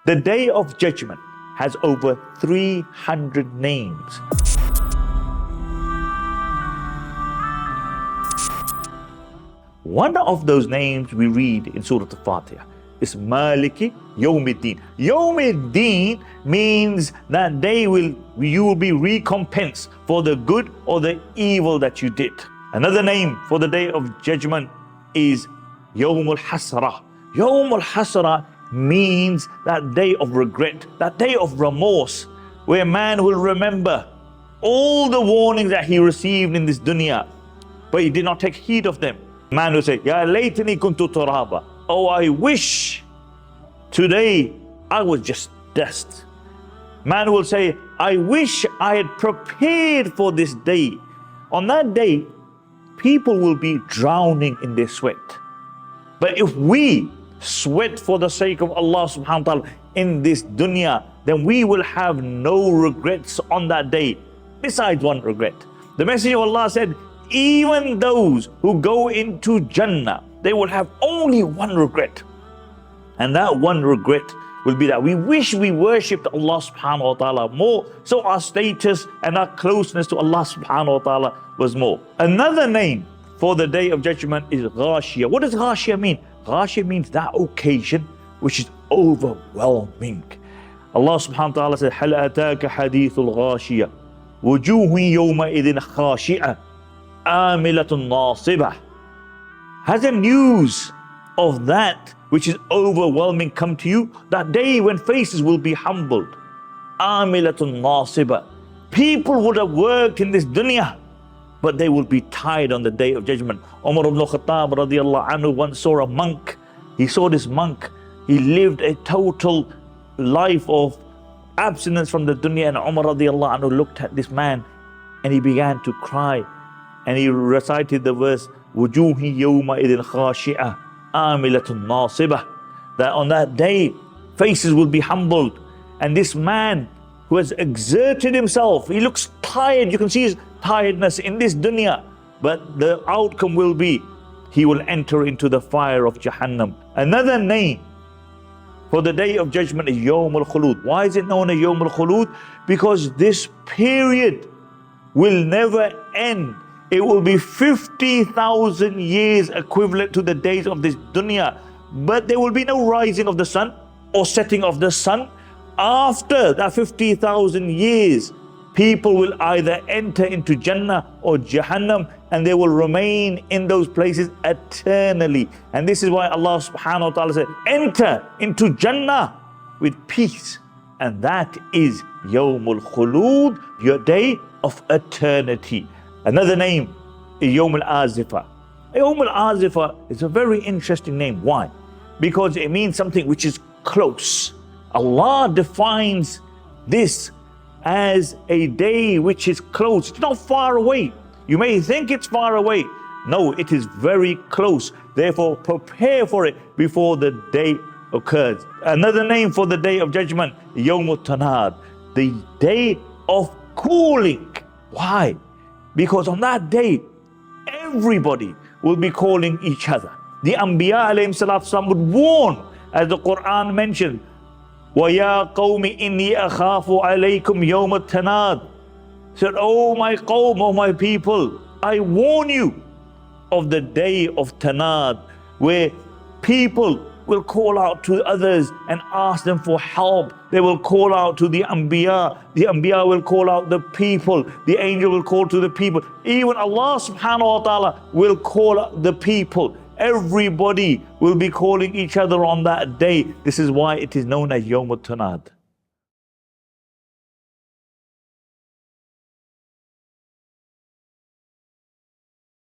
The Day of Judgment has over 300 names. One of those names we read in Surah Al-Fatiha is Maliki Yawmiddin. Yawmiddin means that day you will be recompensed for the good or the evil that you did. Another name for the Day of Judgment is Yawmul Hasra. Yawmul Hasra means that day of regret, that day of remorse, where man will remember all the warnings that he received in this dunya, but he did not take heed of them. Man will say, Ya laytani kuntu turaba. Oh, I wish today I was just dust. Man will say, I wish I had prepared for this day. On that day, people will be drowning in their sweat. But if we sweat for the sake of Allah subhanahu wa ta'ala in this dunya, then we will have no regrets on that day, besides one regret. The Messenger of Allah said, even those who go into Jannah, they will have only one regret. And that one regret will be that we wish we worshipped Allah subhanahu wa ta'ala more, so our status and our closeness to Allah subhanahu wa ta'ala was more. Another name for the Day of Judgment is Ghashiyah. What does Ghashiyah mean? Ghashiyah means that occasion which is overwhelming. Allah subhanahu wa ta'ala said, هَلْ أَتَاكَ حَدِيثُ الْغَاشِيَةِ وُجُوهٌ يَوْمَئِذٍ خَاشِعَةٌ آمِلَةٌ نَاصِبَةٌ. Has the news of that which is overwhelming come to you? That day when faces will be humbled. آمِلَةٌ نَاصِبَةٌ. People would have worked in this dunya, but they will be tired on the Day of Judgment. Umar ibn Khattab radiallahu anhu once saw a monk. He saw this monk. He lived a total life of abstinence from the dunya, and Umar radiallahu anhu looked at this man and he began to cry. And he recited the verse, وُجُوهِ يَوْمَئِذٍ خَاشِعَةٌ آمِلَةٌ نَاصِبَةٌ. That on that day, faces will be humbled. And this man who has exerted himself, he looks tired. You can see his tiredness in this dunya. But the outcome will be, he will enter into the fire of Jahannam. Another name for the Day of Judgment is Yawm al-Khulud. Why is it known as Yawm al-Khulud? Because this period will never end. It will be 50,000 years equivalent to the days of this dunya. But there will be no rising of the sun or setting of the sun. After that 50,000 years, people will either enter into Jannah or Jahannam, and they will remain in those places eternally. And this is why Allah subhanahu wa ta'ala said, enter into Jannah with peace. And that is Yawmul Khulud, your day of eternity. Another name is Yawm al-Azifa. Yawm al-Azifa is a very interesting name. Why? Because it means something which is close. Allah defines this as a day which is close. It's not far away. You may think it's far away. No, it is very close. Therefore, prepare for it before the day occurs. Another name for the Day of Judgment, Yawm al-Tanad, the day of cooling. Why? Because on that day, everybody will be calling each other. The Anbiya alayhim salatu would warn, as the Quran mentioned, وَيَا قَوْمِ إِنِّي أَخَافُ عَلَيْكُمْ يَوْمَ التَّنَادِ. Said, oh my qawm, oh my people, I warn you of the day of Tanad, where people will call out to others and ask them for help. They will call out to the Anbiya. The Anbiya will call out the people. The angel will call to the people. Even Allah subhanahu wa ta'ala will call out the people. Everybody will be calling each other on that day. This is why it is known as Yawm al-Tanad.